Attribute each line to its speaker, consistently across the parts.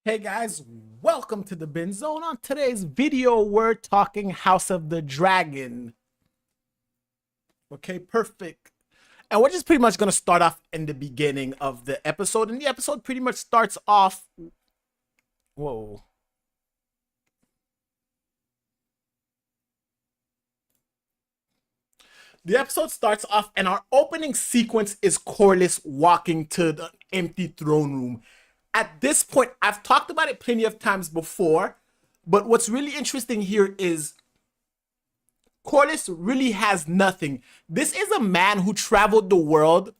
Speaker 1: Hey guys, welcome to the Bin Zone. On today's video, we're talking House of the Dragon. Okay, perfect. And we're just pretty much going to start off in the beginning of the episode. And the episode pretty much starts off. Whoa. The episode starts off, and our opening sequence is Corlys walking to the empty throne room. At this point, I've talked about it plenty of times before, but what's really interesting here is Corlys really has nothing. This is a man who traveled the world.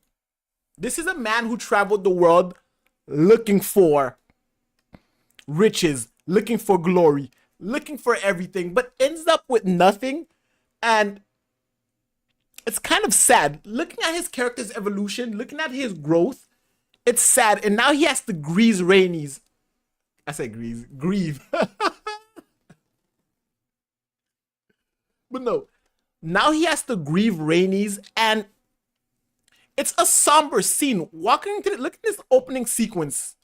Speaker 1: This is a man who traveled the world looking for riches, looking for glory, looking for everything, but ends up with nothing. And it's kind of sad. Looking at his character's evolution, looking at his growth, it's sad. And now he has to grieve Rhaenys. I say grieve. But no, now he has to grieve Rhaenys, and it's a somber scene. Walking into look at this opening sequence.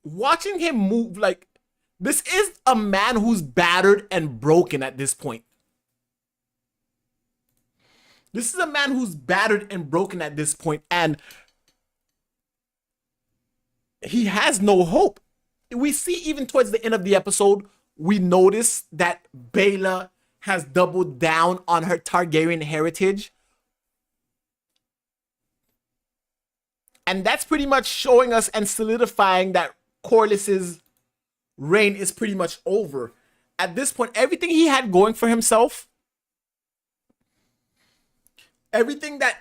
Speaker 1: Watching him move, like, this is a man who's battered and broken at this point. This is a man who's battered and broken at this point, and he has no hope. We see even towards the end of the episode, we notice that Baela has doubled down on her Targaryen heritage. And that's pretty much showing us and solidifying that Corlys's reign is pretty much over. At this point, everything he had going for himself, everything that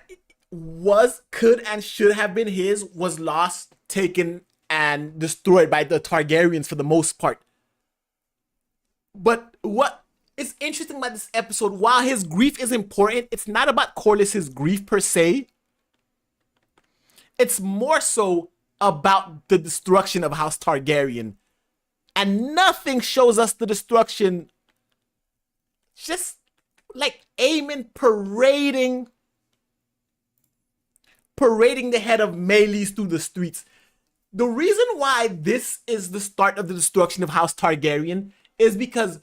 Speaker 1: was, could, and should have been his was lost, taken, and destroyed by the Targaryens for the most part. But what is interesting about this episode, while his grief is important, it's not about Corlys's grief per se. It's more so about the destruction of House Targaryen. And nothing shows us the destruction. Just like Aemon parading the head of Meleys through the streets. The reason why this is the start of the destruction of House Targaryen is because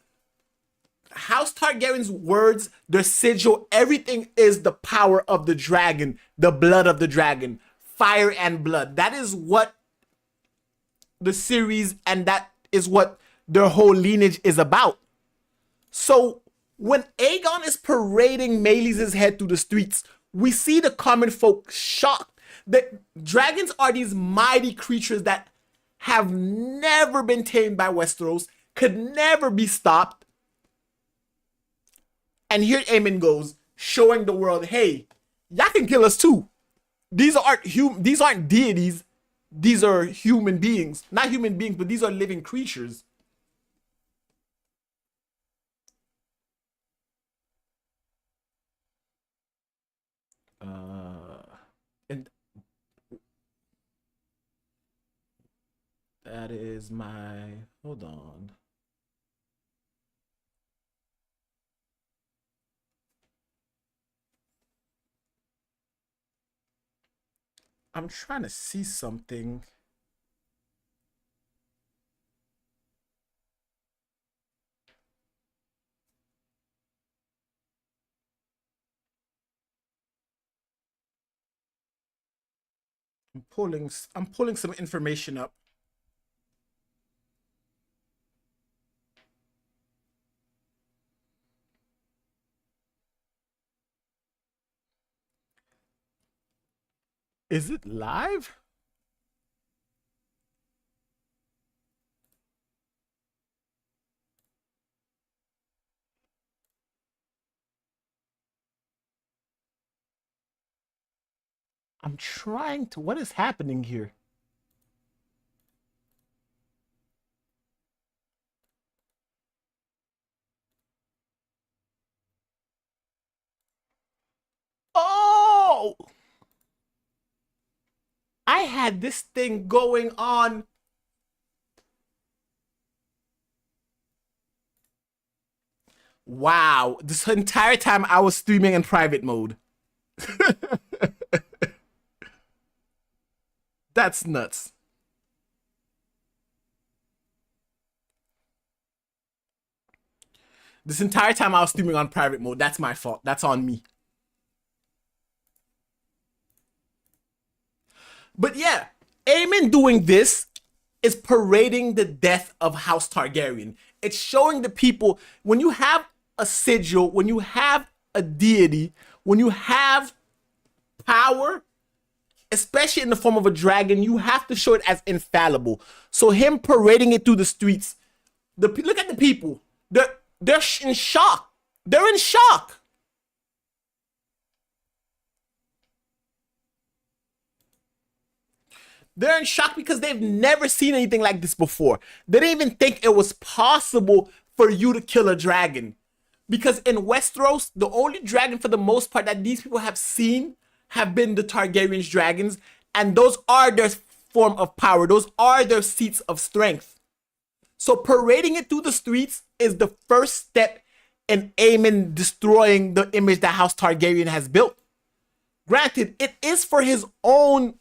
Speaker 1: House Targaryen's words, their sigil, everything is the power of the dragon, the blood of the dragon, fire and blood. That is what the series and that is what their whole lineage is about. So when Aegon is parading Meleys' head through the streets, we see the common folk shocked. The dragons are these mighty creatures that have never been tamed by Westeros, could never be stopped. And here Aemon goes, showing the world, hey, y'all can kill us too. These aren't deities. These are human beings. Not human beings, but these are living creatures. And that is my, hold on. I'm trying to see something. I'm pulling some information up. Is it live? I'm trying to, what is happening here? Oh! I had this thing going on. Wow. This entire time I was streaming in private mode. That's nuts. This entire time I was streaming on private mode. That's my fault. That's on me. But yeah, Aemon doing this is parading the death of House Targaryen. It's showing the people when you have a sigil, when you have a deity, when you have power, especially in the form of a dragon, you have to show it as infallible. So him parading it through the streets, look at the people. They're in shock. They're in shock. They're in shock because they've never seen anything like this before. They didn't even think it was possible for you to kill a dragon. Because in Westeros, the only dragon for the most part that these people have seen have been the Targaryen's dragons. And those are their form of power. Those are their seats of strength. So parading it through the streets is the first step in Aemon destroying the image that House Targaryen has built. Granted, it is for his own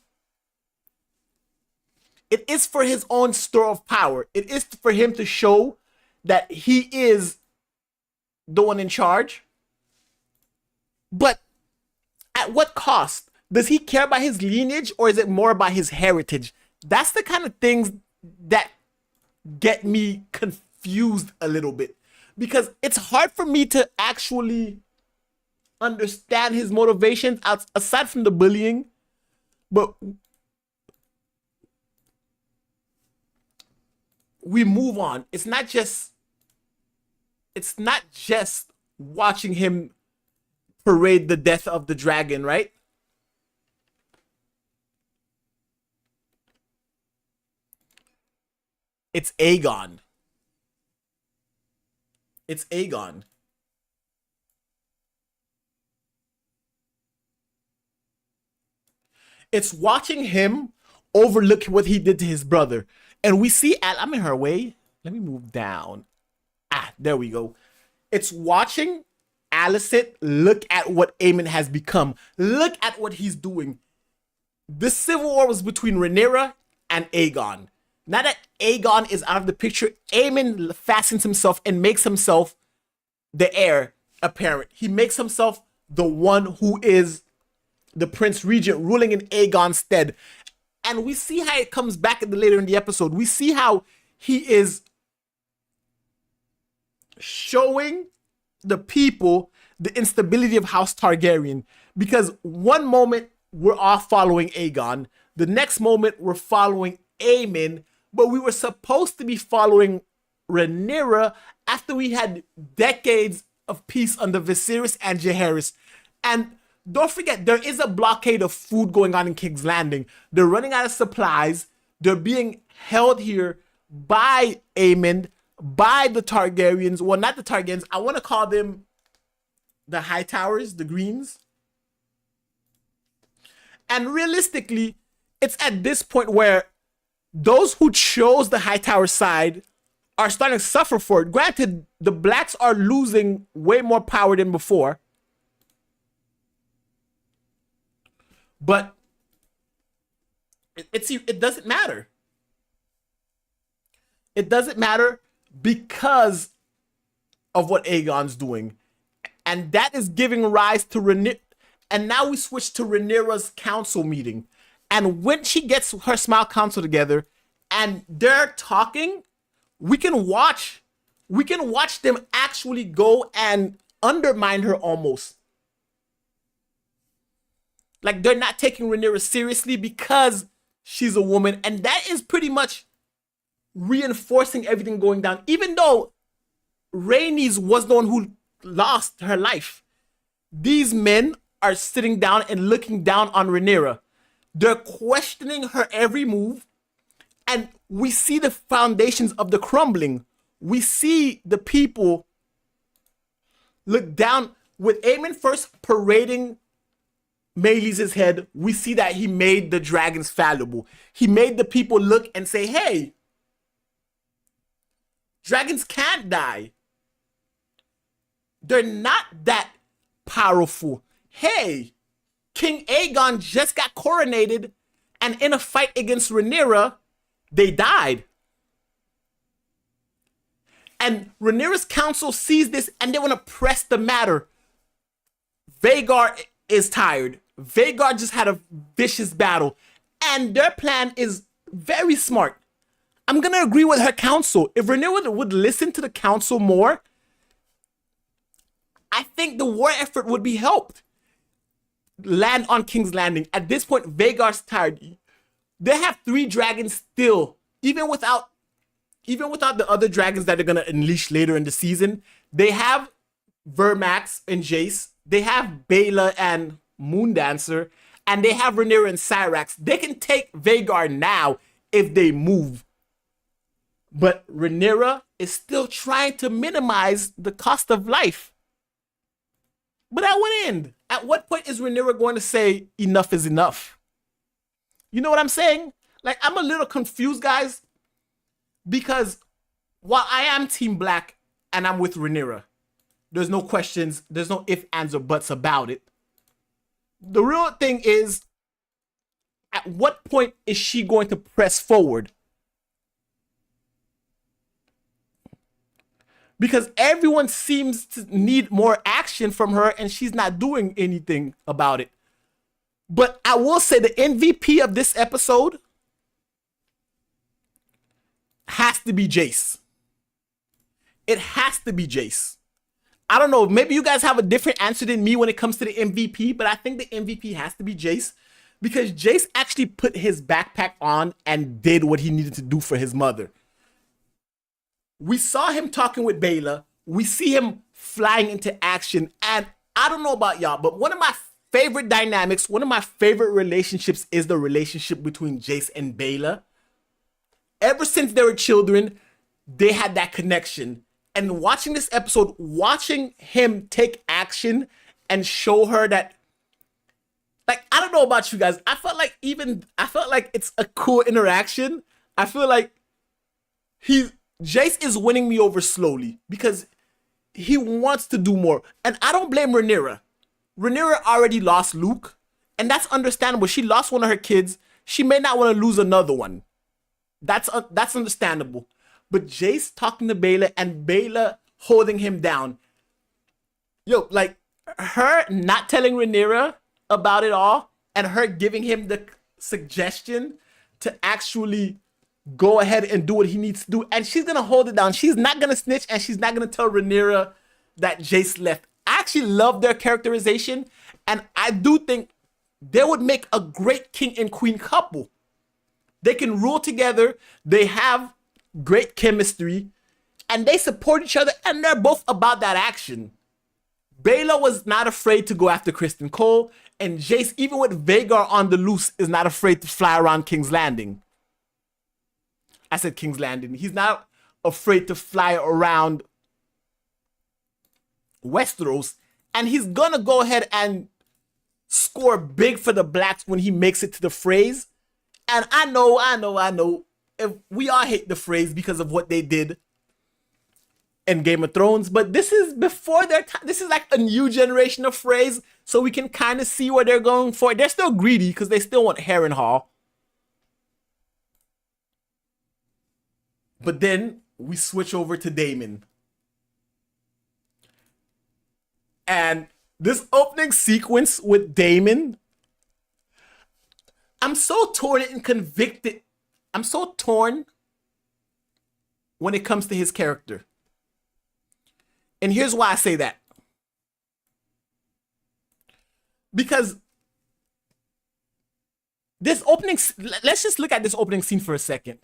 Speaker 1: store of power. It is for him to show that he is the one in charge. But at what cost? Does he care about his lineage, or is it more about his heritage? That's the kind of things that get me confused a little bit. Because it's hard for me to actually understand his motivations aside from the bullying. But we move on. It's not just watching him parade the death of the dragon, right? It's Aegon. It's Aegon. It's watching him overlook what he did to his brother. And we see, I'm in her way. Let me move down. There we go. It's watching Alicent look at what Aemon has become. Look at what he's doing. This civil war was between Rhaenyra and Aegon. Now that Aegon is out of the picture, Aemon fastens himself and makes himself the heir apparent. He makes himself the one who is the Prince Regent ruling in Aegon's stead. And we see how it comes back later in the episode. We see how he is showing the people the instability of House Targaryen. Because one moment we're all following Aegon. The next moment we're following Aemon. But we were supposed to be following Rhaenyra after we had decades of peace under Viserys and Jaehaerys. And don't forget, there is a blockade of food going on in King's Landing. They're running out of supplies. They're being held here by Aemon, by the Targaryens. Well, not the Targaryens. I want to call them the Hightowers, the Greens. And realistically, it's at this point where those who chose the Hightower side are starting to suffer for it. Granted, the blacks are losing way more power than before. But it doesn't matter. It doesn't matter because of what Aegon's doing. And that is giving rise to Rhaenyra. And now we switch to Rhaenyra's council meeting. And when she gets her small council together and they're talking, we can watch them actually go and undermine her almost. Like, they're not taking Rhaenyra seriously because she's a woman. And that is pretty much reinforcing everything going down. Even though Rhaenys was the one who lost her life, these men are sitting down and looking down on Rhaenyra. They're questioning her every move. And we see the foundations of the crumbling. We see the people look down with Aemon first parading Meleys's head. We see that he made the dragons fallible. He made the people look and say, hey, dragons can't die. They're not that powerful. Hey, King Aegon just got coronated, and in a fight against Rhaenyra, they died. And Rhaenyra's council sees this and they want to press the matter. Vhagar is tired. Vhagar just had a vicious battle. And their plan is very smart. I'm going to agree with her council. If Rhaenyra would listen to the council more, I think the war effort would be helped. Land on King's Landing. At this point, Vhagar's tired. They have 3 dragons still. Even without the other dragons that they're going to unleash later in the season, they have Vermax and Jace. They have Baela and Moondancer. And they have Rhaenyra and Syrax. They can take Vhagar now if they move. But Rhaenyra is still trying to minimize the cost of life. But at what end? At what point is Rhaenyra going to say enough is enough? You know what I'm saying? Like, I'm a little confused, guys. Because while I am Team Black and I'm with Rhaenyra, there's no questions, there's no ifs, ands, or buts about it. The real thing is, at what point is she going to press forward? Because everyone seems to need more action from her and she's not doing anything about it. But I will say the MVP of this episode has to be Jace. It has to be Jace. I don't know, maybe you guys have a different answer than me when it comes to the MVP, but I think the MVP has to be Jace because Jace actually put his backpack on and did what he needed to do for his mother. We saw him talking with Baela. We see him flying into action. And I don't know about y'all, but one of my favorite dynamics, one of my favorite relationships is the relationship between Jace and Baela. Ever since they were children, they had that connection. And watching this episode, watching him take action and show her that, like, I don't know about you guys. I felt like it's a cool interaction. I feel like Jace is winning me over slowly because he wants to do more. And I don't blame Rhaenyra. Rhaenyra already lost Luke, and that's understandable. She lost one of her kids. She may not want to lose another one. That's understandable. But Jace talking to Baela and Baela holding him down. Yo, like, her not telling Rhaenyra about it all and her giving him the suggestion to actually go ahead and do what he needs to do. And she's going to hold it down. She's not going to snitch and she's not going to tell Rhaenyra that Jace left. I actually love their characterization. And I do think they would make a great king and queen couple. They can rule together. They have great chemistry. And they support each other. And they're both about that action. Baela was not afraid to go after Kristen Cole. And Jace, even with Vhagar on the loose, is not afraid to fly around King's Landing. I said King's Landing. He's not afraid to fly around Westeros. And he's gonna go ahead and score big for the Blacks when he makes it to the Freys. And I know. If we all hate the Freys because of what they did in Game of Thrones. But this is before their time. This is like a new generation of Freys. So we can kind of see where they're going for. They're still greedy because they still want Harrenhal. But then we switch over to Daemon. And this opening sequence with Daemon, I'm so torn and convicted. I'm so torn when it comes to his character. And here's why I say that. Because this opening, let's just look at this opening scene for a second.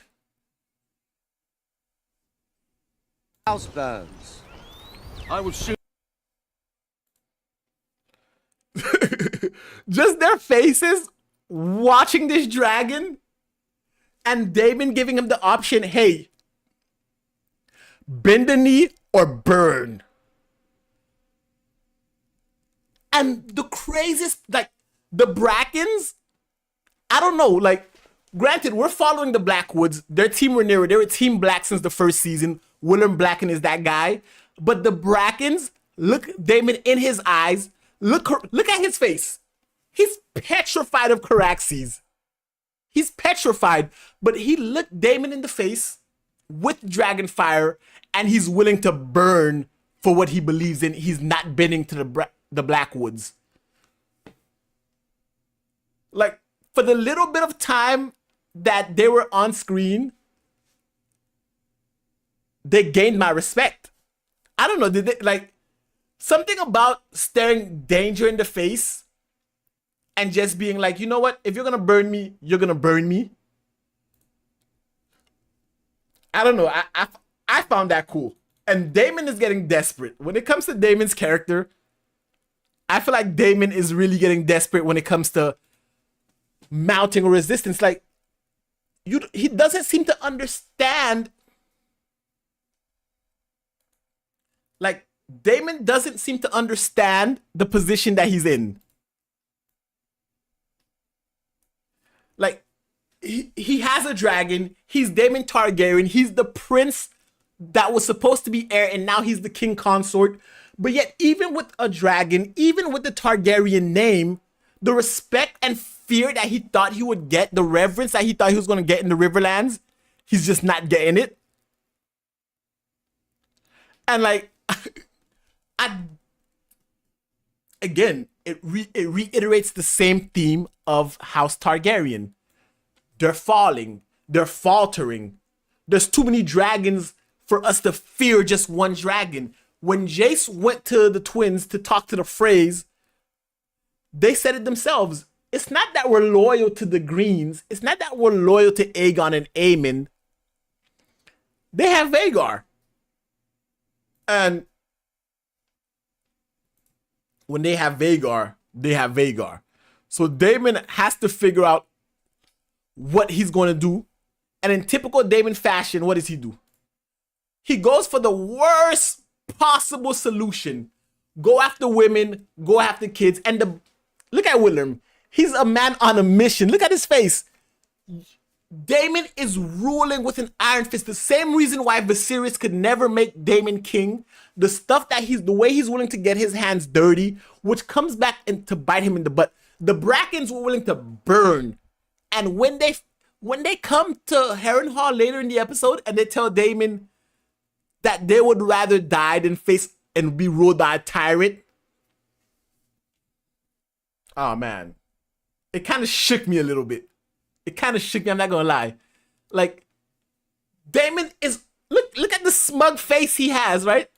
Speaker 2: House burns.
Speaker 3: I will shoot.
Speaker 1: Just their faces watching this dragon and Daemon giving him the option, hey, bend the knee or burn. And the craziest, like, the Brackens, I don't know, like, granted, we're following the Blackwoods. They're Team Rhaenyra. They were Team Black since the first season. William Blacken is that guy. But the Brackens, look Daemon in his eyes. Look at his face. He's petrified of Caraxes. He's petrified. But he looked Daemon in the face with dragon fire, and he's willing to burn for what he believes in. He's not bending to the Blackwoods. Like, for the little bit of time that they were on screen, they gained my respect. I don't know, did they, like, something about staring danger in the face and just being like, you know what, if you're gonna burn me, you're gonna burn me. I don't know. I found that cool. And Damon is getting desperate. When it comes to Damon's character, I feel like Damon is really getting desperate when it comes to mounting a resistance. Like, he doesn't seem to understand. Like, Damon doesn't seem to understand the position that he's in. Like, he has a dragon. He's Daemon Targaryen. He's the prince that was supposed to be heir, and now he's the king consort. But yet, even with a dragon, even with the Targaryen name, the respect and fear that he thought he would get, the reverence that he thought he was going to get in the Riverlands, he's just not getting it. And like, again, it reiterates the same theme of House Targaryen. They're falling. They're faltering. There's too many dragons for us to fear just one dragon. When Jace went to the twins to talk to the Freys, they said it themselves. It's not that we're loyal to the Greens. It's not that we're loyal to Aegon and Aemon. They have Vhagar. And when they have Vhagar, they have Vhagar. So Daemon has to figure out what he's going to do. And in typical Daemon fashion, what does he do? He goes for the worst possible solution. Go after women, go after kids. And look at William. He's a man on a mission. Look at his face. Daemon is ruling with an iron fist. The same reason why Viserys could never make Daemon king. The stuff that the way he's willing to get his hands dirty, which comes back to bite him in the butt. The Brackens were willing to burn. And when they come to Harrenhal later in the episode and they tell Daemon that they would rather die than face and be ruled by a tyrant. Oh man. It kind of shook me a little bit. It kind of shook me, I'm not gonna lie. Like, Daemon is, look at the smug face he has, right?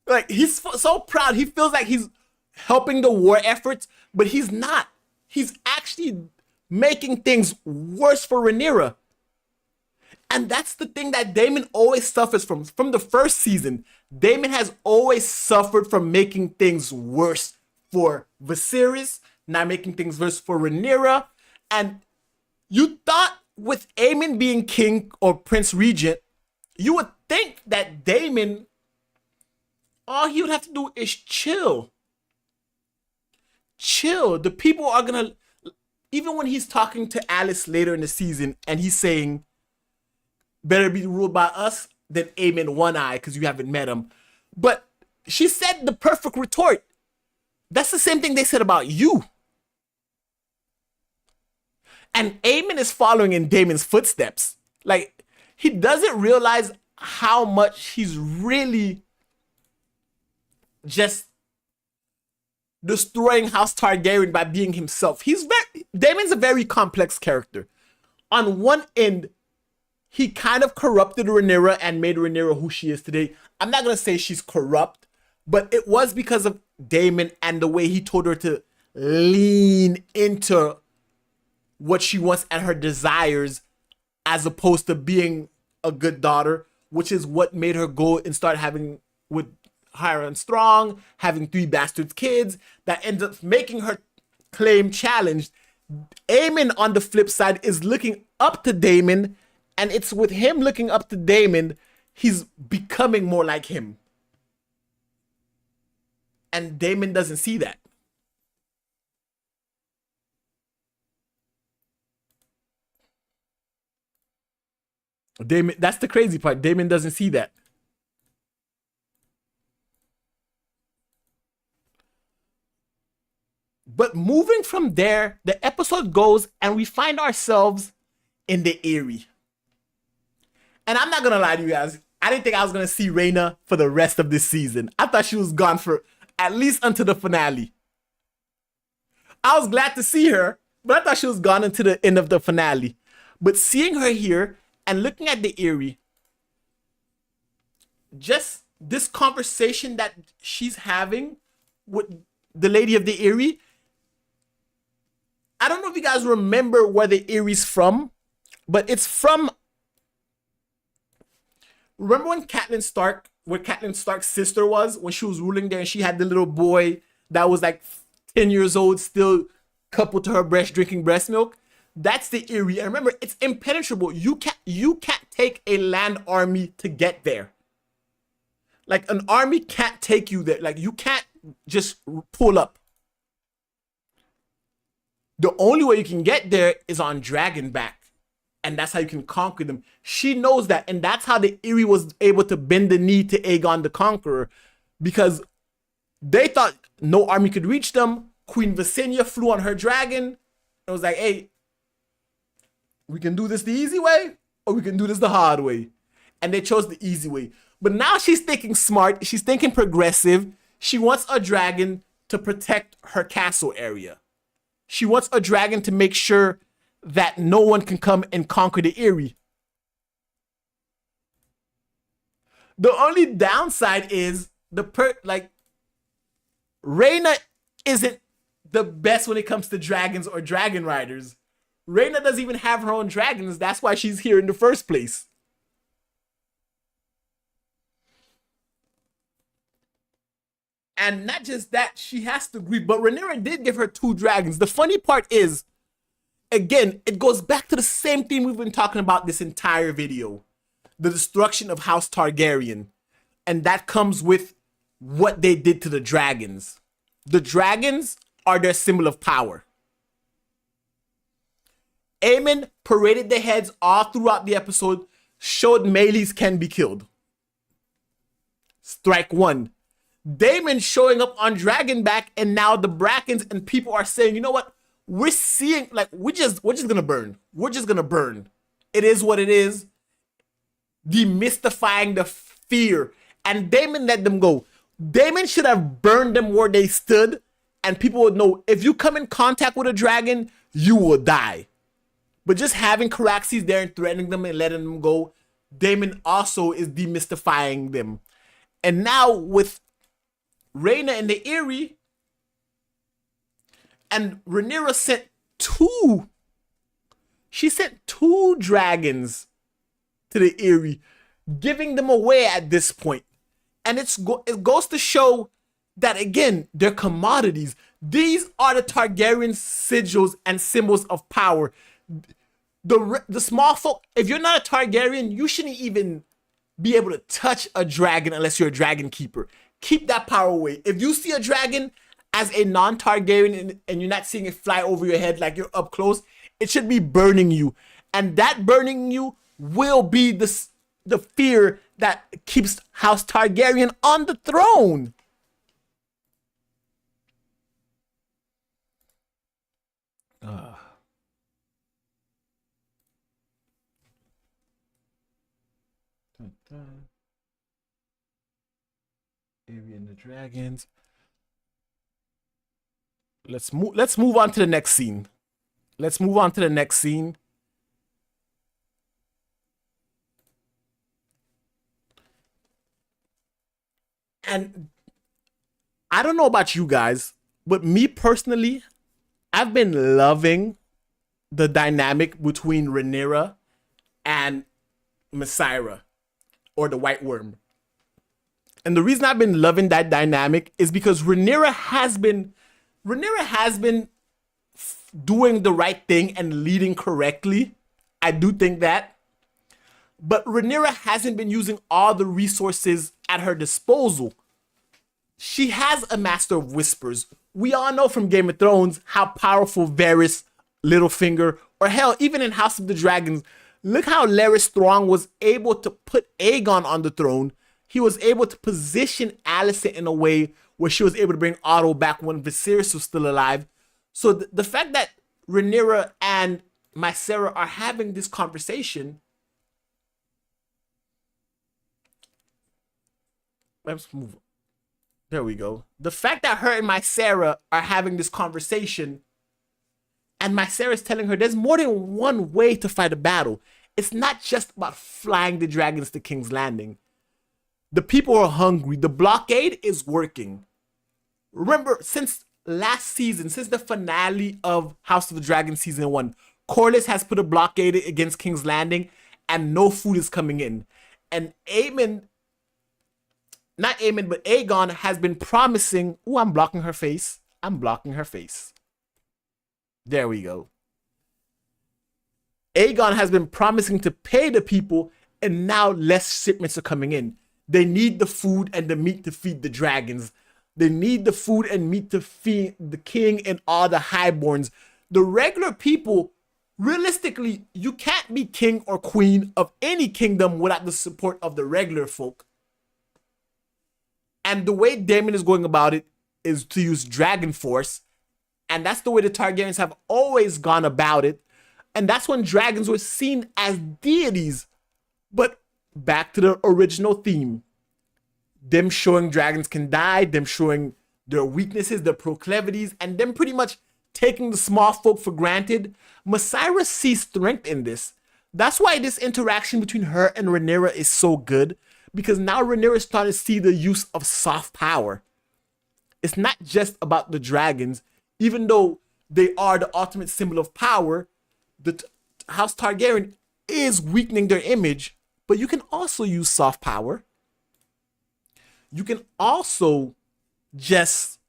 Speaker 1: Like, he's so proud. He feels like he's helping the war efforts, but he's not. He's actually making things worse for Rhaenyra. And that's the thing that Daemon always suffers from. From the first season, Daemon has always suffered from making things worse for Viserys, now making things worse for Rhaenyra. And you thought with Aemon being king or Prince Regent, you would think that Daemon, all he would have to do is chill. Chill. The people are gonna, even when he's talking to Alice later in the season and he's saying, better be ruled by us than Aemon One Eye because you haven't met him. But she said the perfect retort. That's the same thing they said about you. And Aemon is following in Daemon's footsteps. Like, he doesn't realize how much he's really just destroying House Targaryen by being himself. Daemon's a very complex character. On one end, he kind of corrupted Rhaenyra and made Rhaenyra who she is today. I'm not going to say she's corrupt, but it was because of Daemon and the way he told her to lean into what she wants and her desires as opposed to being a good daughter, which is what made her go and start having with Hiram Strong, having 3 bastard kids that ends up making her claim challenged. Aemon, on the flip side, is looking up to Daemon, and it's with him looking up to Daemon, he's becoming more like him. And Daemon doesn't see that. Daemon, that's the crazy part. Daemon doesn't see that. But moving from there, the episode goes and we find ourselves in the Eyrie. And I'm not gonna lie to you guys, I didn't think I was gonna see Reyna for the rest of this season. I thought she was gone for at least until the finale. I was glad to see her, but I thought she was gone until the end of the finale. But seeing her here and looking at the Eerie, just this conversation that she's having with the Lady of the Eerie. I don't know if you guys remember where the Eerie's from, but it's from. Remember when Catelyn Stark, where Catelyn Stark's sister was when she was ruling there, and she had the little boy that was like 10 years old, still coupled to her breast, drinking breast milk. That's the Eerie. And remember, it's impenetrable. You can't take a land army to get there. Like, an army can't take you there. Like, you can't just pull up. The only way you can get there is on Dragonback. And that's how you can conquer them. She knows that. And that's how the Eerie was able to bend the knee to Aegon the Conqueror. Because they thought no army could reach them. Queen Visenya flew on her dragon. It was like, hey, we can do this the easy way, or we can do this the hard way. And they chose the easy way. But now she's thinking smart. She's thinking progressive. She wants a dragon to protect her castle area. She wants a dragon to make sure that no one can come and conquer the Eerie. The only downside is Reyna isn't the best when it comes to dragons or dragon riders. Reyna doesn't even have her own dragons. That's why she's here in the first place. And not just that, she has to grieve. But Rhaenyra did give her 2 dragons. The funny part is, again, it goes back to the same theme we've been talking about this entire video. The destruction of House Targaryen. And that comes with what they did to the dragons. The dragons are their symbol of power. Aemon paraded their heads all throughout the episode, showed melees can be killed. Strike 1. Daemon showing up on Dragonback, and now the Brackens and people are saying, you know what? We're seeing, like, we're just gonna burn. We're just gonna burn. It is what it is. Demystifying the fear. And Daemon let them go. Daemon should have burned them where they stood, and people would know, if you come in contact with a dragon, you will die. But just having Caraxes there and threatening them and letting them go, Daemon also is demystifying them. And now with Reyna and the Eerie, and Rhaenyra sent 2. She sent 2 dragons to the Eerie, giving them away at this point. And it goes to show that, again, they're commodities. These are the Targaryen sigils and symbols of power. The small folk, if you're not a Targaryen, you shouldn't even be able to touch a dragon unless you're a dragon keeper. Keep that power away. If you see a dragon as a non-Targaryen and you're not seeing it fly over your head like you're up close, it should be burning you. And that burning you will be the fear that keeps House Targaryen on the throne. Eerie and the dragons. Let's move on to the next scene. Let's move on to the next scene. And I don't know about you guys, but me personally, I've been loving the dynamic between Rhaenyra and Mysaira, or the White Worm. And the reason I've been loving that dynamic is because Rhaenyra has been doing the right thing and leading correctly. I do think that. But Rhaenyra hasn't been using all the resources at her disposal. She has a Master of Whispers. We all know from Game of Thrones how powerful Varys, Littlefinger, or hell, even in House of the Dragons, look how Larys Strong was able to put Aegon on the throne. He was able to position Alicent in a way where she was able to bring Otto back when Viserys was still alive. So the fact that Rhaenyra and Mysaira are having this conversation, let's move on. There we go. The fact that her and my Sarah are having this conversation, and my Sarah's telling her there's more than one way to fight a battle. It's not just about flying the dragons to King's Landing. The people are hungry. The blockade is working. Remember, since last season, since the finale of House of the Dragon season 1, Corlys has put a blockade against King's Landing, and no food is coming in. And Aegon has been promising. Ooh, I'm blocking her face. I'm blocking her face. There we go. Aegon has been promising to pay the people, and now less shipments are coming in. They need the food and the meat to feed the dragons. They need the food and meat to feed the king and all the highborns. The regular people, realistically, you can't be king or queen of any kingdom without the support of the regular folk. And the way Daemon is going about it is to use Dragon Force. And that's the way the Targaryens have always gone about it. And that's when dragons were seen as deities. But back to the original theme. Them showing dragons can die, them showing their weaknesses, their proclivities, and them pretty much taking the small folk for granted. Mysaria sees strength in this. That's why this interaction between her and Rhaenyra is so good, because now Rhaenyra is starting to see the use of soft power. It's not just about the dragons, even though they are the ultimate symbol of power. The House Targaryen is weakening their image, but you can also use soft power. You can also just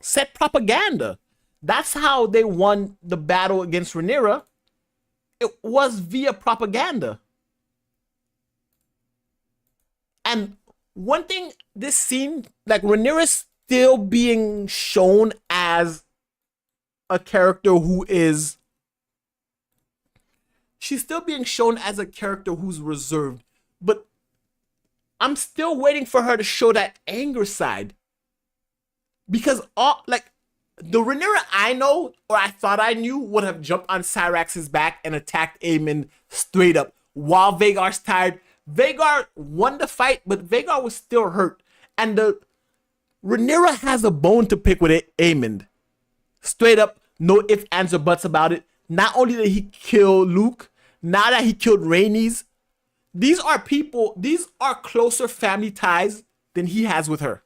Speaker 1: set propaganda. That's how they won the battle against Rhaenyra. It was via propaganda. And one thing, this scene, like Rhaenyra's still being shown as a character who is... She's still being shown as a character who's reserved. But I'm still waiting for her to show that anger side. Because the Rhaenyra I know, or I thought I knew, would have jumped on Syrax's back and attacked Aemon straight up while Vhagar's tired. Vhagar won the fight, but Vhagar was still hurt. And the Rhaenyra has a bone to pick with Aemon. Straight up, no ifs, ands, or buts about it. Not only did he kill Luke, now that he killed Rhaenys, these are people, these are closer family ties than he has with her.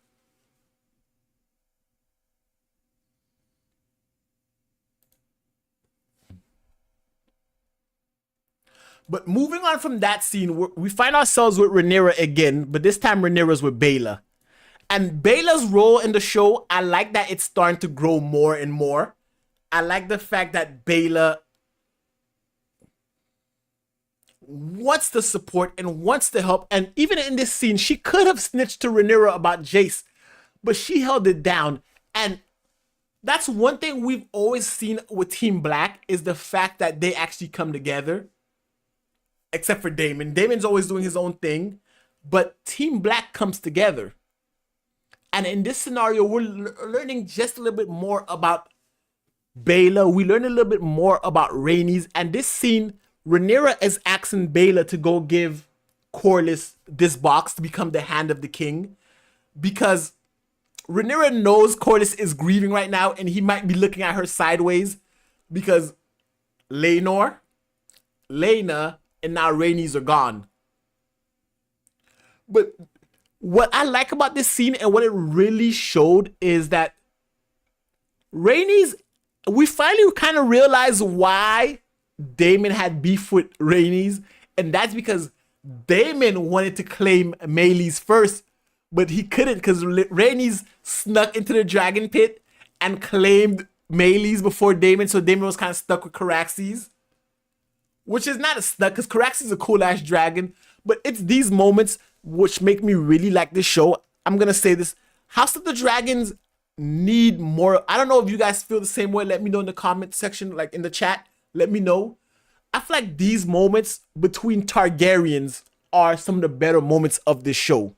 Speaker 1: But moving on from that scene, we find ourselves with Rhaenyra again, but this time Rhaenyra's with Baela. And Baela's role in the show, I like that it's starting to grow more and more. I like the fact that Baela wants the support and wants the help. And even in this scene, she could have snitched to Rhaenyra about Jace, but she held it down. And that's one thing we've always seen with Team Black, is the fact that they actually come together. Except for Daemon. Daemon's always doing his own thing, but Team Black comes together. And in this scenario, we're learning just a little bit more about Baela. We learn a little bit more about Rhaenys. And this scene, Rhaenyra is asking Baela to go give Corlys this box to become the Hand of the King, because Rhaenyra knows Corlys is grieving right now, and he might be looking at her sideways because Laenor, Laena, and now Rhaenys are gone. But what I like about this scene and what it really showed is that Rhaenys, we finally kind of realized why Daemon had beef with Rhaenys, and that's because Daemon wanted to claim Meleys first, but he couldn't because Rhaenys snuck into the dragon pit and claimed Meleys before Daemon, so Daemon was kind of stuck with Caraxes. Which is not a stuck, because Caraxes is a cool-ass dragon, but it's these moments which make me really like this show. I'm going to say this. House of the Dragons need more. I don't know if you guys feel the same way. Let me know in the comment section, like in the chat. Let me know. I feel like these moments between Targaryens are some of the better moments of this show.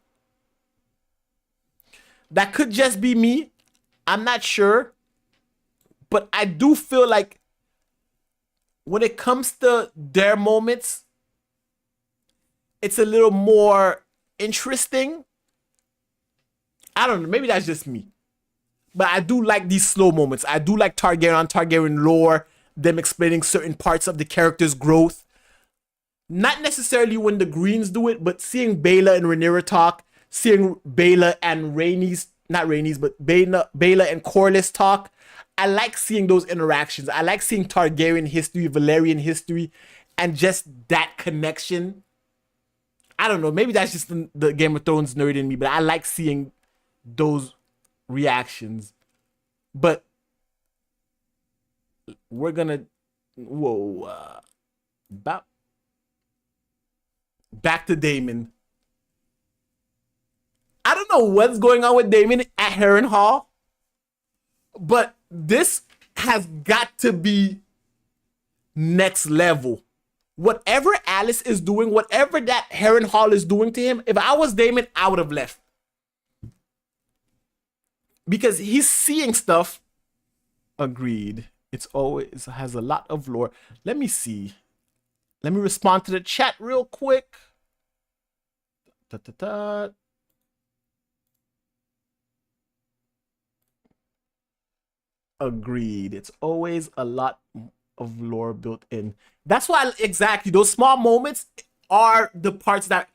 Speaker 1: That could just be me. I'm not sure. But I do feel like when it comes to their moments, it's a little more interesting. I don't know. Maybe that's just me. But I do like these slow moments. I do like Targaryen lore, them explaining certain parts of the character's growth. Not necessarily when the Greens do it, but seeing Baela and Rhaenyra talk, seeing Baela and not Rhaenys, but Baela and Corlys talk. I like seeing those interactions. I like seeing Targaryen history, Valyrian history, and just that connection. I don't know. Maybe that's just the Game of Thrones nerd in me, but I like seeing those reactions. But we're gonna back to Daemon. I don't know what's going on with Daemon at Harrenhal, but this has got to be next level. Whatever Alice is doing, whatever that Harrenhal is doing to him, if I was Daemon, I would have left. Because he's seeing stuff. Agreed. It's always has a lot of lore. Let me see. Let me respond to the chat real quick. Agreed. It's always a lot of lore built in. That's why, exactly, those small moments are the parts that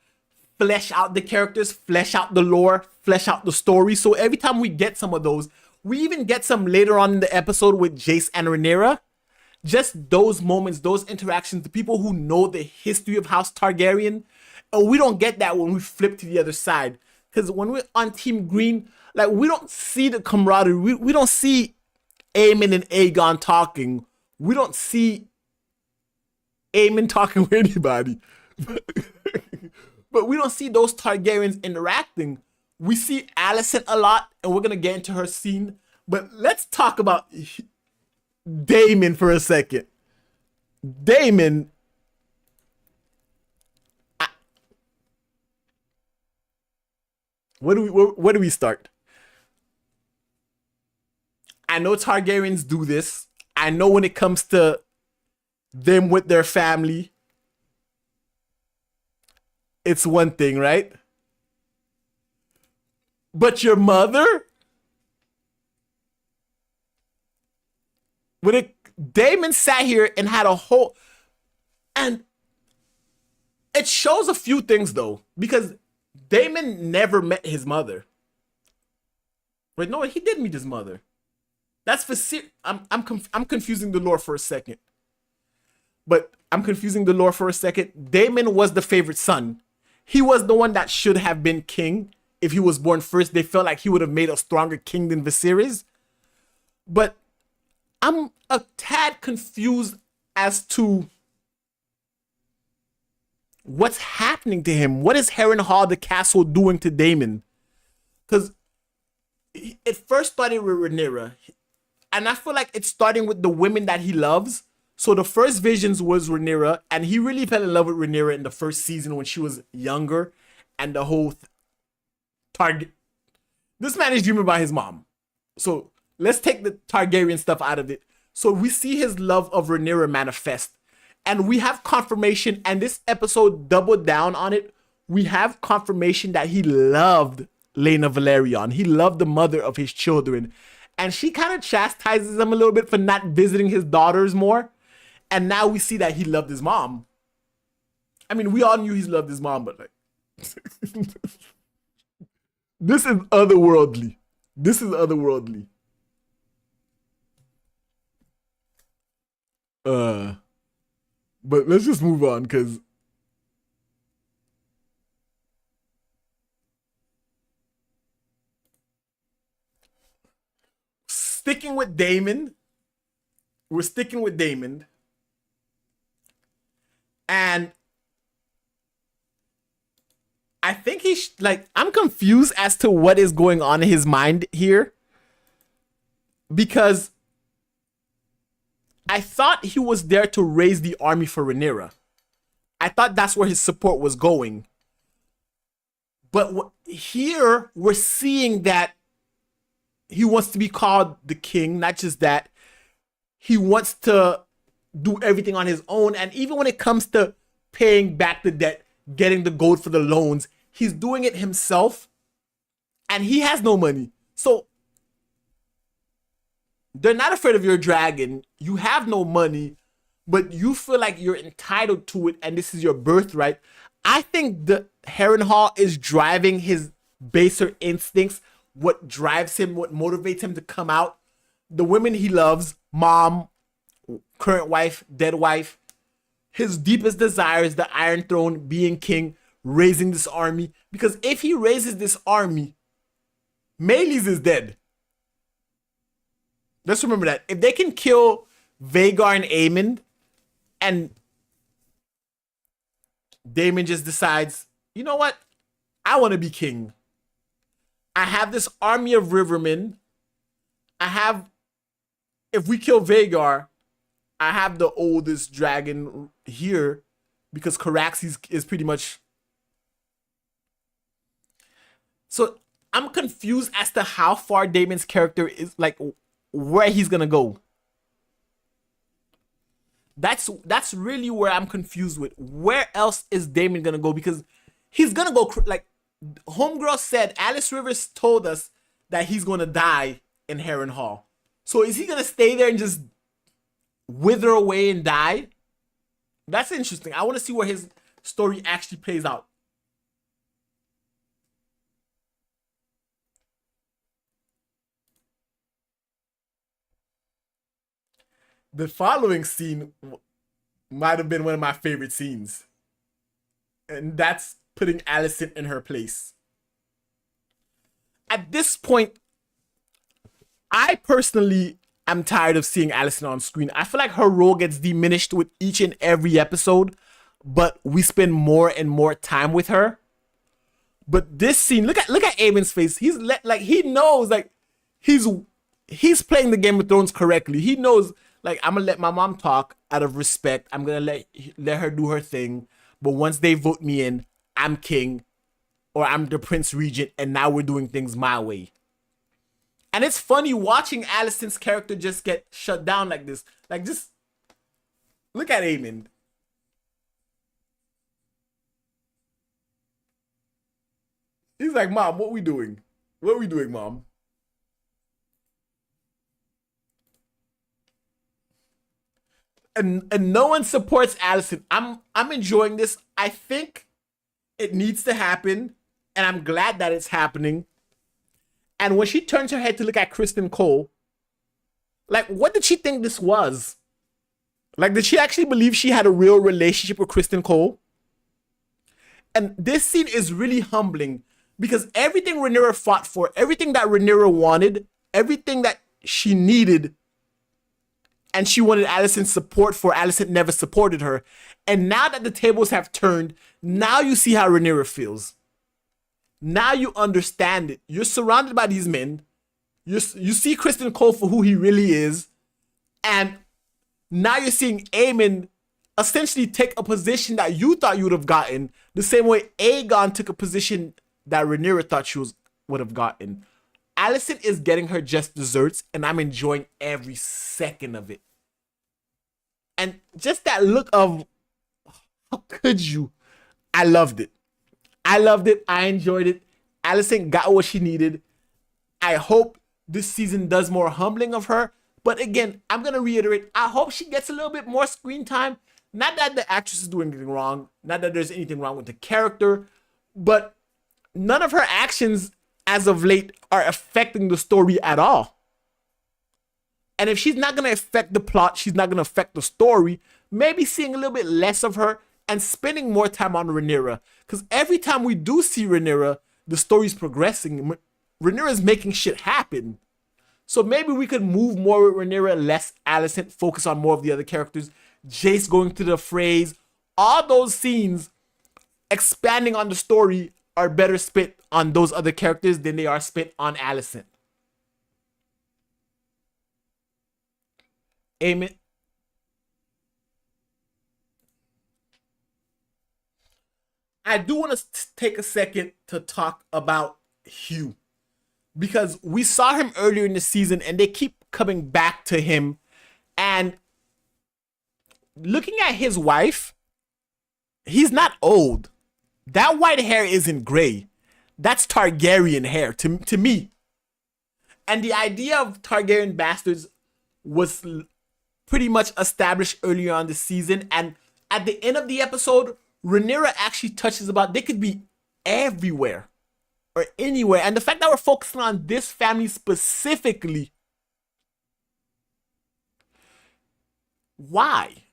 Speaker 1: flesh out the characters, flesh out the lore, flesh out the story. So every time we get some of those, we even get some later on in the episode with Jace and Rhaenyra. Just those moments, those interactions, the people who know the history of House Targaryen. And we don't get that when we flip to the other side. Because when we're on Team Green, like, we don't see the camaraderie. We don't see Aemon and Aegon talking. We don't see Aemon talking with anybody. But we don't see those Targaryens interacting. We see Alicent a lot, and we're going to get into her scene. But let's talk about Daemon for a second. Daemon, where do we start? I know Targaryens do this. I know when it comes to them with their family, it's one thing, right? But your mother? Daemon sat here and had a whole... And it shows a few things, though. Because Daemon never met his mother. Wait, no, he did meet his mother. That's for... I'm confusing the lore for a second. But I'm confusing the lore for a second. Daemon was the favorite son. He was the one that should have been king. If he was born first, they felt like he would have made a stronger king than Viserys. But I'm a tad confused as to what's happening to him. What is Harrenhal, the castle, doing to Daemon? Because it first started with Rhaenyra. And I feel like it's starting with the women that he loves. So the first visions was Rhaenyra. And he really fell in love with Rhaenyra in the first season when she was younger. And the whole Target. This man is dreaming about his mom. So let's take the Targaryen stuff out of it. So we see his love of Rhaenyra manifest. And we have confirmation, and this episode doubled down on it. We have confirmation that he loved Laena Velaryon. He loved the mother of his children. And she kind of chastises him a little bit for not visiting his daughters more. And now we see that he loved his mom. I mean, we all knew he loved his mom, but like... This is otherworldly. This is otherworldly. But let's just move on, because sticking with Daemon. We're sticking with Daemon. And I think he's like, I'm confused as to what is going on in his mind here. Because I thought he was there to raise the army for Rhaenyra. I thought that's where his support was going. But here we're seeing that he wants to be called the king. Not just that. He wants to do everything on his own. And even when it comes to paying back the debt, getting the gold for the loans. He's doing it himself, and he has no money. So they're not afraid of your dragon. You have no money, but you feel like you're entitled to it, and this is your birthright. I think the Harrenhal is driving his baser instincts. What drives him, what motivates him to come out. The women he loves, mom, current wife, dead wife. His deepest desire is the Iron Throne, being king, raising this army. Because if he raises this army, Melees is dead. Let's remember that. If they can kill Vhagar and Aemond, and Daemon just decides, you know what? I want to be king. I have this army of rivermen. If we kill Vhagar, I have the oldest dragon here because Caraxes is pretty much. So I'm confused as to how far Daemon's character is, like where he's gonna go. That's really where I'm confused with. Where else is Daemon gonna go? Because he's gonna go like Homegirl said. Alice Rivers told us that he's gonna die in Harrenhal. So is he gonna stay there and just wither away and die? That's interesting. I want to see where his story actually plays out. The following scene might have been one of my favorite scenes. And that's putting Alicent in her place. At this point, I personally am tired of seeing Alicent on screen. I feel like her role gets diminished with each and every episode, but we spend more and more time with her. But this scene, look at Aemon's face. He knows like he's playing the Game of Thrones correctly. He knows like I'm gonna let my mom talk out of respect. I'm gonna let her do her thing. But once they vote me in, I'm king, or I'm the Prince Regent, and now we're doing things my way. And it's funny watching Alicent's character just get shut down like this. Like, just look at Aemond. He's like, Mom, what we doing? What are we doing, Mom? And no one supports Alicent. I'm enjoying this. I think it needs to happen, and I'm glad that it's happening. And when she turns her head to look at Kristen Cole, like, what did she think this was? Like, did she actually believe she had a real relationship with Kristen Cole? And this scene is really humbling because everything Rhaenyra fought for, everything that Rhaenyra wanted, everything that she needed, and she wanted Alicent's support for, Alicent never supported her. And now that the tables have turned, now you see how Rhaenyra feels. Now you understand it. You're surrounded by these men. You see Kristen Cole for who he really is. And now you're seeing Aemond essentially take a position that you thought you would have gotten, the same way Aegon took a position that Rhaenyra thought she would have gotten. Alicent is getting her just desserts, and I'm enjoying every second of it. And just that look of, how could you? I loved it. I loved it. I enjoyed it. Alicent got what she needed. I hope this season does more humbling of her. But again, I'm going to reiterate, I hope she gets a little bit more screen time. Not that the actress is doing anything wrong. Not that there's anything wrong with the character. But none of her actions as of late are affecting the story at all. And if she's not going to affect the plot, she's not going to affect the story, maybe seeing a little bit less of her and spending more time on Rhaenyra. Because every time we do see Rhaenyra, the story's progressing. Rhaenyra's making shit happen. So maybe we could move more with Rhaenyra, less Alicent, focus on more of the other characters. Jace going to the phrase. All those scenes expanding on the story are better spent on those other characters than they are spent on Alicent. Amen. I do want to take a second to talk about Hugh, because we saw him earlier in the season and they keep coming back to him. And looking at his wife, he's not old. That white hair isn't gray. That's Targaryen hair to me. And the idea of Targaryen bastards was pretty much established earlier on this season. And at the end of the episode, Rhaenyra actually touches about they could be everywhere or anywhere. And the fact that we're focusing on this family specifically, why?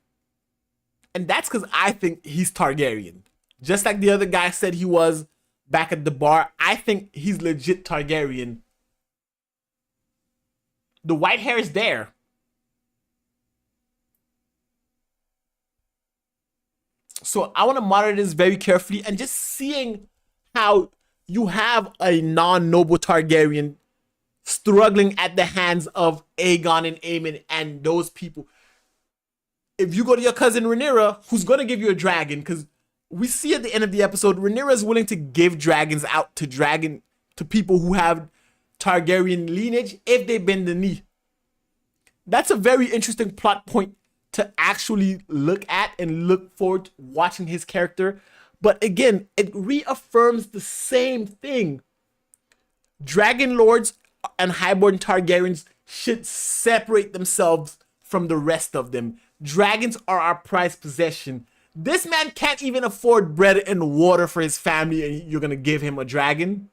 Speaker 1: And that's because I think he's Targaryen. Just like the other guy said he was back at the bar, I think he's legit Targaryen. The white hair is there. So I want to monitor this very carefully, and just seeing how you have a non-noble Targaryen struggling at the hands of Aegon and Aemon and those people. If you go to your cousin Rhaenyra, who's going to give you a dragon, because we see at the end of the episode, Rhaenyra is willing to give dragons out to people who have Targaryen lineage if they bend the knee. That's a very interesting plot point to actually look at and look forward to watching his character. But again, it reaffirms the same thing. Dragon Lords and Highborn Targaryens should separate themselves from the rest of them. Dragons are our prized possession. This man can't even afford bread and water for his family, and you're gonna give him a dragon?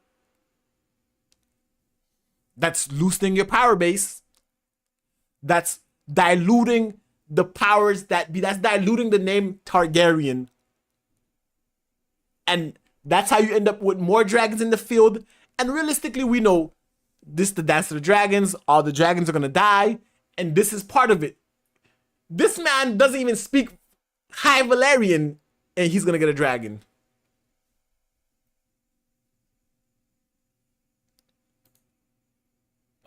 Speaker 1: That's loosening your power base. That's diluting the powers that be. That's diluting the name Targaryen. And that's how you end up with more dragons in the field. And realistically, we know this is the Dance of the Dragons. All the dragons are gonna die, and this is part of it. This man doesn't even speak High Valyrian, and he's gonna get a dragon.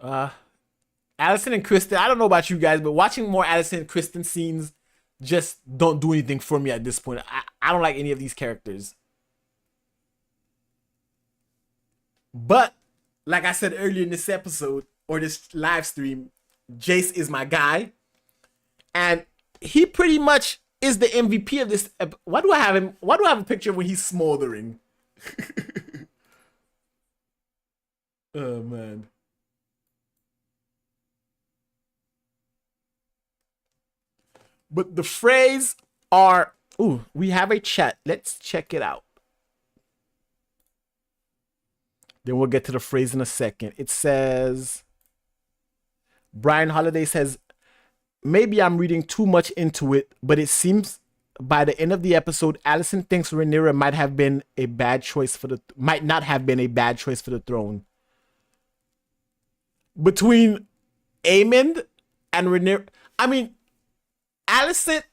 Speaker 1: Alicent and Kristen, I don't know about you guys, but watching more Alicent and Kristen scenes just don't do anything for me at this point. I don't like any of these characters. But, like I said earlier in this episode, or this live stream, Jace is my guy. And he pretty much is the MVP of this. Why do I have him? Why do I have a picture when he's smoldering? Oh, man. But the phrase are... Ooh, we have a chat. Let's check it out. Then we'll get to the phrase in a second. It says... Brian Holiday says, maybe I'm reading too much into it, but it seems by the end of the episode, Alicent thinks Rhaenyra might not have been a bad choice for the throne. Between Aemond and Rhaenyra, I mean, Alicent.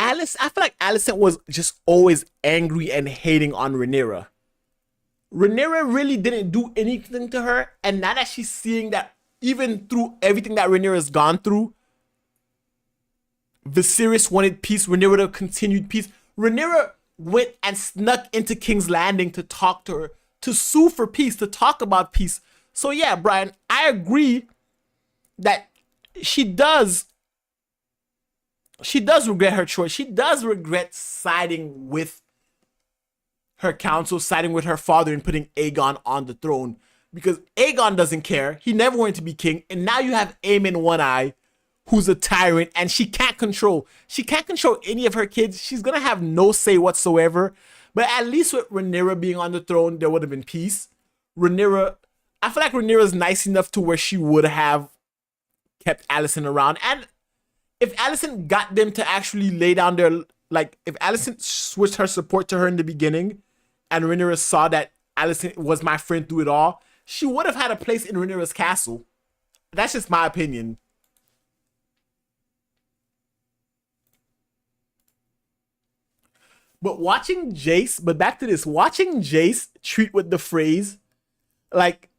Speaker 1: I feel like Alicent was just always angry and hating on Rhaenyra. Rhaenyra really didn't do anything to her, and now that she's seeing that even through everything that Rhaenyra's gone through, Viserys wanted peace, Rhaenyra continued peace. Rhaenyra went and snuck into King's Landing to talk to her, to sue for peace, to talk about peace. So yeah, Brian, I agree that she does regret her choice. She does regret siding with her council, siding with her father and putting Aegon on the throne. Because Aegon doesn't care. He never wanted to be king. And now you have Aemon One Eye, who's a tyrant, and she can't control any of her kids. She's gonna have no say whatsoever. But at least with Rhaenyra being on the throne, there would have been peace. I feel like Rhaenyra's nice enough to where she would have kept Alicent around. And if Alicent got them to actually lay down their, like, if Alicent switched her support to her in the beginning, and Rhaenyra saw that Alicent was my friend through it all, she would have had a place in Rhaenyra's castle. That's just my opinion. But watching Jace treat with the phrase, like,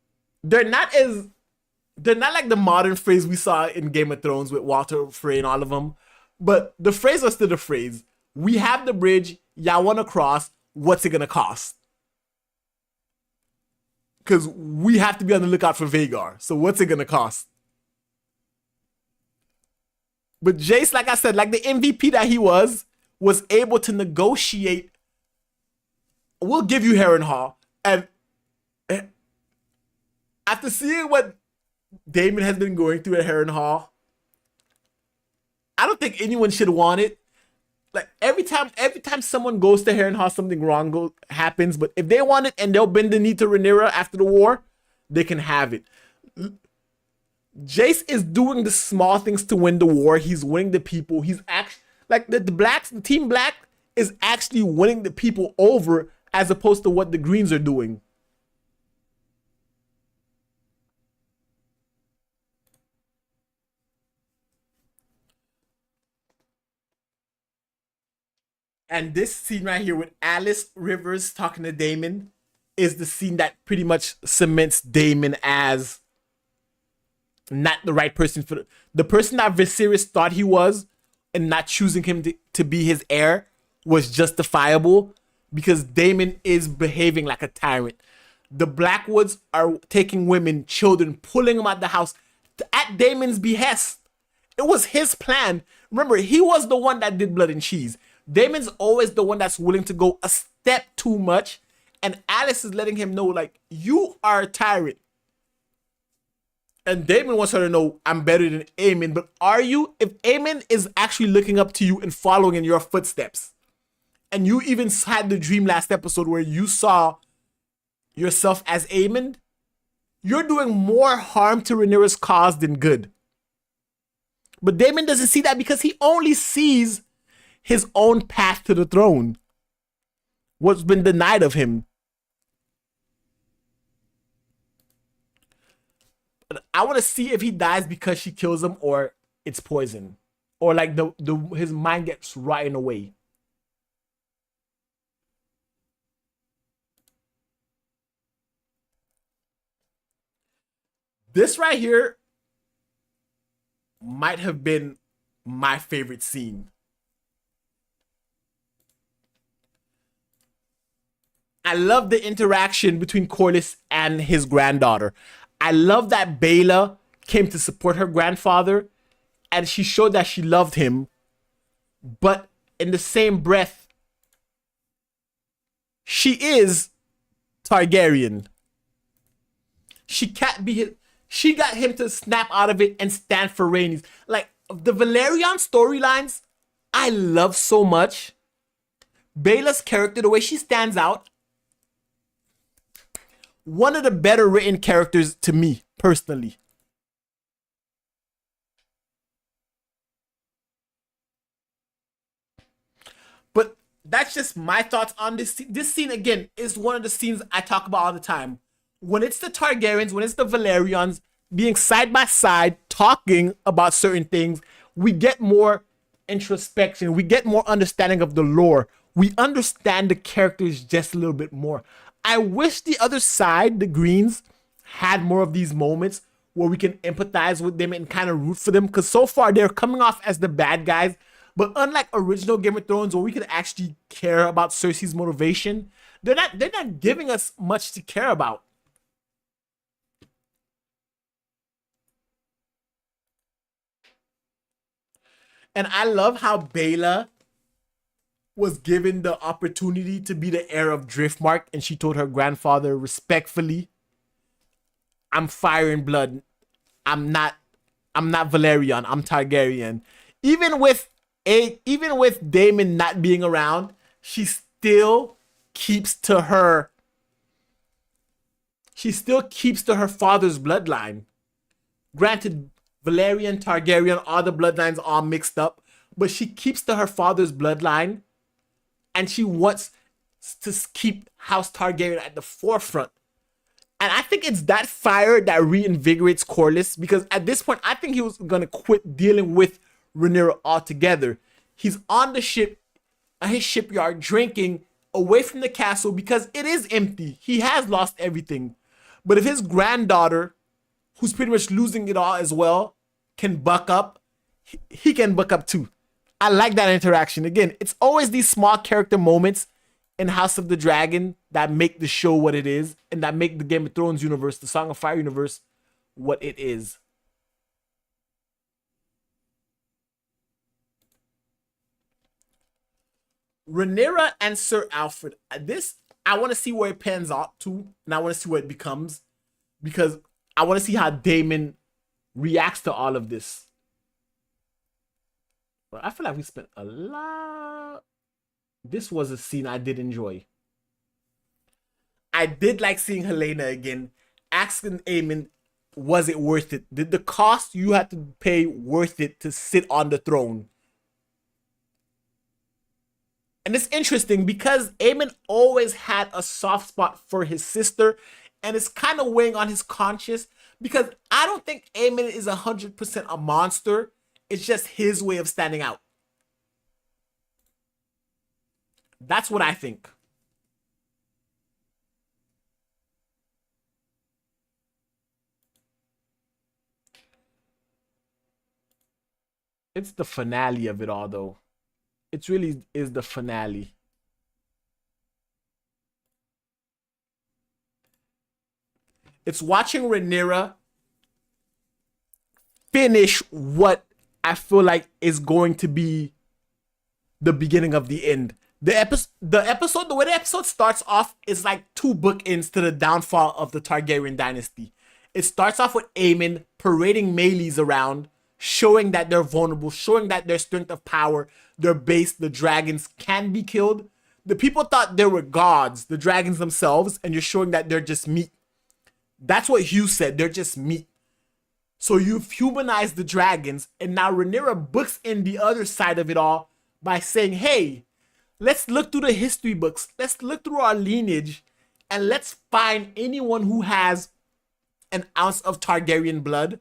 Speaker 1: they're not like the modern phrase we saw in Game of Thrones with Walter Frey and all of them. But the phrase was still the phrase. We have the bridge, y'all wanna cross, what's it gonna cost? Because we have to be on the lookout for Vhagar. So what's it gonna cost? But Jace, like I said, like the MVP that he was able to negotiate. We'll give you Harrenhal. And after seeing what Damon has been going through at Harrenhal, I don't think anyone should want it. Like every time someone goes to Harrenhal, something wrong happens. But if they want it and they'll bend the knee to Rhaenyra after the war, they can have it. Jace is doing the small things to win the war. He's winning the people. He's actually like the blacks, the team black is actually winning the people over as opposed to what the greens are doing. And this scene right here with Alice Rivers talking to Daemon is the scene that pretty much cements Daemon as not the right person for the person that Viserys thought he was, and not choosing him to be his heir was justifiable because Daemon is behaving like a tyrant. The Blackwoods are taking women, children, pulling them out the house at Daemon's behest. It was his plan. Remember, he was the one that did Blood and Cheese. Daemon's always the one that's willing to go a step too much, and Alice is letting him know, like, you are a tyrant. And Daemon wants her to know, I'm better than Aemon, but are you? If Aemon is actually looking up to you and following in your footsteps, and you even had the dream last episode where you saw yourself as Aemon, you're doing more harm to Rhaenyra's cause than good. But Daemon doesn't see that because he only sees his own path to the throne, what's been denied of him. But I want to see if he dies because she kills him or it's poison, or like his mind gets rotten away. This right here might have been my favorite scene. I love the interaction between Corlys and his granddaughter. I love that Baela came to support her grandfather and she showed that she loved him. But in the same breath, she is Targaryen. She can't be. She got him to snap out of it and stand for Rhaenys. Like, the Valerian storylines, I love so much. Baela's character, the way she stands out, one of the better written characters to me, personally. But that's just my thoughts on this scene. This scene, again, is one of the scenes I talk about all the time. When it's the Targaryens, when it's the Valerians being side by side, talking about certain things, we get more introspection. We get more understanding of the lore. We understand the characters just a little bit more. I wish the other side, the Greens, had more of these moments where we can empathize with them and kind of root for them. Because so far, they're coming off as the bad guys. But unlike original Game of Thrones, where we could actually care about Cersei's motivation, they're not giving us much to care about. And I love how Baela was given the opportunity to be the heir of Driftmark, and she told her grandfather respectfully, I'm fire and blood. I'm not Valerian, I'm Targaryen. Even with Daemon not being around, she still keeps to her father's bloodline. Granted, Valerian, Targaryen, all the bloodlines all mixed up, but she keeps to her father's bloodline, and she wants to keep House Targaryen at the forefront. And I think it's that fire that reinvigorates Corlys, because at this point, I think he was gonna quit dealing with Rhaenyra altogether. He's on the ship, his shipyard, drinking away from the castle because it is empty. He has lost everything. But if his granddaughter, who's pretty much losing it all as well, can buck up, he can buck up too. I like that interaction. Again, it's always these small character moments in House of the Dragon that make the show what it is, and that make the Game of Thrones universe, the Song of Fire universe, what it is. Rhaenyra and Sir Alfred. This I want to see where it pans out to, and I want to see what it becomes, because I want to see how Daemon reacts to all of this. But I feel like we spent a lot. This was a scene I did enjoy. I did like seeing Helena again, asking Aemon, was it worth it? Did the cost you had to pay worth it to sit on the throne? And it's interesting because Aemon always had a soft spot for his sister, and it's kind of weighing on his conscience because I don't think Aemon is 100% a monster. It's just his way of standing out. That's what I think. It's the finale of it all, though. It really is the finale. It's watching Rhaenyra finish what I feel like is going to be the beginning of the end. The episode, the way the episode starts off is like two bookends to the downfall of the Targaryen dynasty. It starts off with Aemon parading Melees around, showing that they're vulnerable, showing that their strength of power, their base, the dragons can be killed. The people thought they were gods, the dragons themselves, and you're showing that they're just meat. That's what Hugh said, they're just meat. So you've humanized the dragons, and now Rhaenyra books in the other side of it all by saying, hey, let's look through the history books, let's look through our lineage, and let's find anyone who has an ounce of Targaryen blood,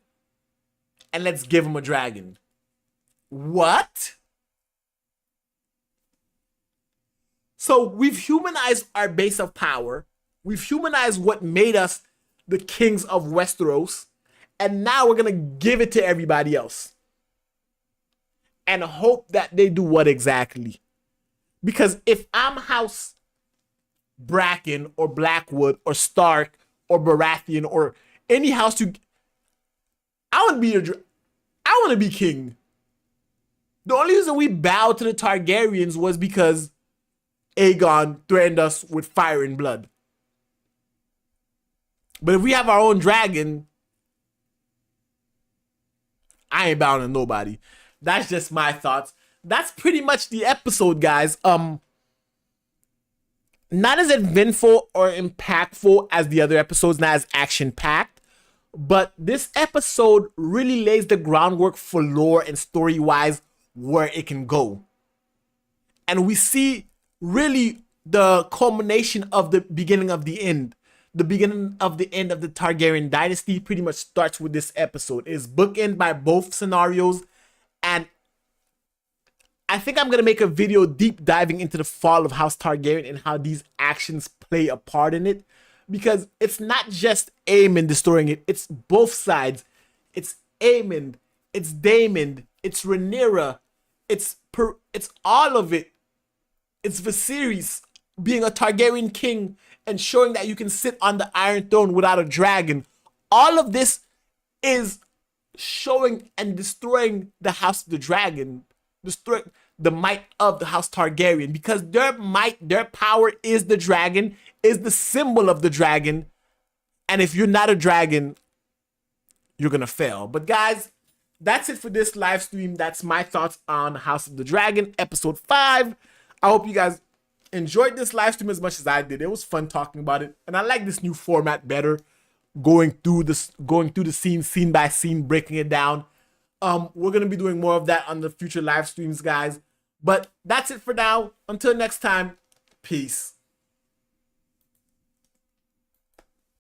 Speaker 1: and let's give him a dragon. What? So we've humanized our base of power. We've humanized what made us the kings of Westeros. And now we're going to give it to everybody else. And hope that they do what exactly? Because if I'm House Bracken or Blackwood or Stark or Baratheon or any house I want to be king. The only reason we bowed to the Targaryens was because Aegon threatened us with fire and blood. But if we have our own dragon, I ain't bowing to nobody. That's just my thoughts. That's pretty much the episode, guys. Not as eventful or impactful as the other episodes, not as action-packed. But this episode really lays the groundwork for lore and story-wise where it can go. And we see really the culmination of the beginning of the end. The beginning of the end of the Targaryen dynasty pretty much starts with this episode. It's bookended by both scenarios. And I think I'm going to make a video deep diving into the fall of House Targaryen and how these actions play a part in it. Because it's not just Aemon destroying it, it's both sides. It's Aemon, it's Daemon, it's Rhaenyra, it's all of it. It's Viserys being a Targaryen king and showing that you can sit on the Iron Throne without a dragon. All of this is showing and destroying the House of the Dragon, destroying the might of the House Targaryen, because their might, their power is the dragon, is the symbol of the dragon. And if you're not a dragon, you're gonna fail. But guys, that's it for this live stream. That's my thoughts on House of the Dragon, episode 5. I hope you guys enjoyed this live stream as much as I did. It was fun talking about it, and I like this new format better. Going through the scene by scene, breaking it down. We're gonna be doing more of that on the future live streams, guys. But that's it for now. Until next time, peace.